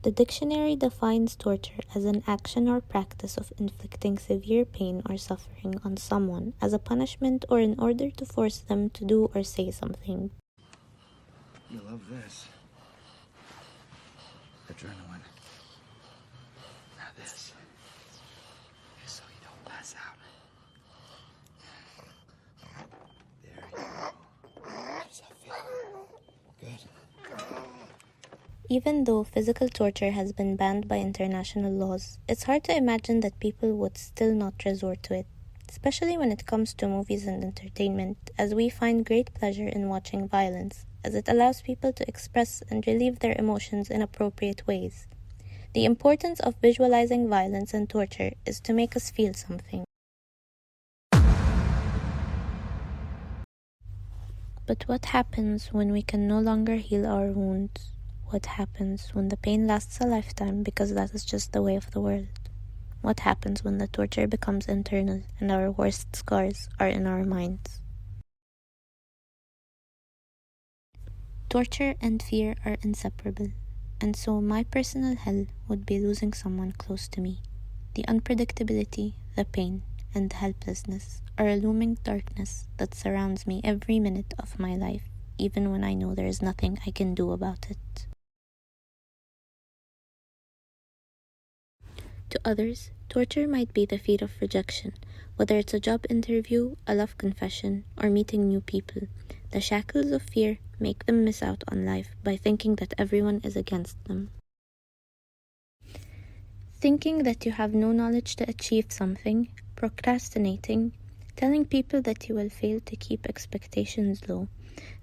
The dictionary defines torture as an action or practice of inflicting severe pain or suffering on someone as a punishment or in order to force them to do or say something. You love this. Adrenaline. Now this is so you don't pass out. There you go. How does that feel? Good. Even though physical torture has been banned by international laws, it's hard to imagine that people would still not resort to it, especially when it comes to movies and entertainment, as we find great pleasure in watching violence, as it allows people to express and relieve their emotions in appropriate ways. The importance of visualizing violence and torture is to make us feel something. But what happens when we can no longer heal our wounds? What happens when the pain lasts a lifetime because that is just the way of the world? What happens when the torture becomes internal and our worst scars are in our minds? Torture and fear are inseparable, and so my personal hell would be losing someone close to me. The unpredictability, the pain, and the helplessness are a looming darkness that surrounds me every minute of my life, even when I know there is nothing I can do about it. To others, torture might be the fear of rejection, whether it's a job interview, a love confession, or meeting new people. The shackles of fear make them miss out on life by thinking that everyone is against them. Thinking that you have no knowledge to achieve something, procrastinating, telling people that you will fail to keep expectations low.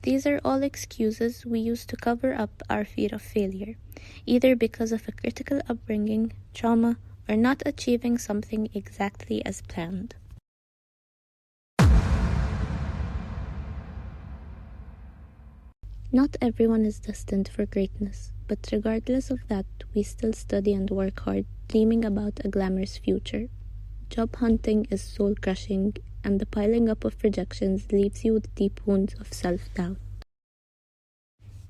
These are all excuses we use to cover up our fear of failure, either because of a critical upbringing, trauma, or not achieving something exactly as planned. Not everyone is destined for greatness, but regardless of that, we still study and work hard, dreaming about a glamorous future. Job hunting is soul-crushing, and the piling up of rejections leaves you with deep wounds of self-doubt.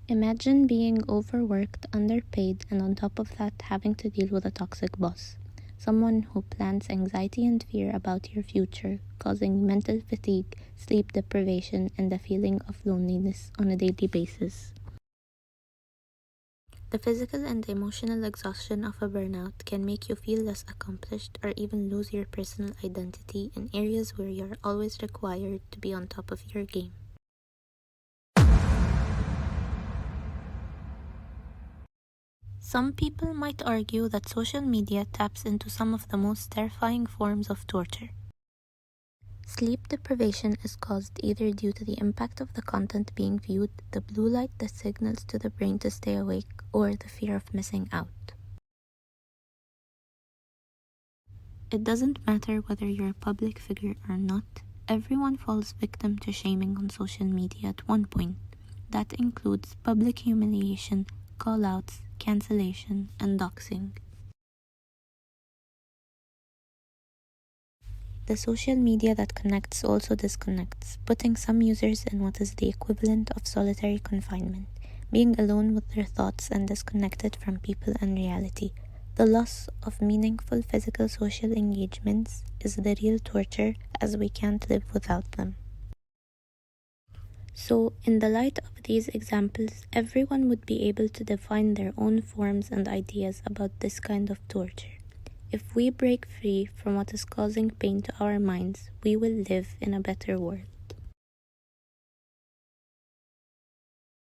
Imagine being overworked, underpaid, and on top of that having to deal with a toxic boss. Someone who plants anxiety and fear about your future, causing mental fatigue, sleep deprivation, and a feeling of loneliness on a daily basis. The physical and emotional exhaustion of a burnout can make you feel less accomplished or even lose your personal identity in areas where you're always required to be on top of your game. Some people might argue that social media taps into some of the most terrifying forms of torture. Sleep deprivation is caused either due to the impact of the content being viewed, the blue light that signals to the brain to stay awake, or the fear of missing out. It doesn't matter whether you're a public figure or not, everyone falls victim to shaming on social media at one point. That includes public humiliation, call-outs, cancellation, and doxing. The social media that connects also disconnects, putting some users in what is the equivalent of solitary confinement, being alone with their thoughts and disconnected from people and reality. The loss of meaningful physical social engagements is the real torture, as we can't live without them. So, in the light of these examples, everyone would be able to define their own forms and ideas about this kind of torture. If we break free from what is causing pain to our minds, we will live in a better world.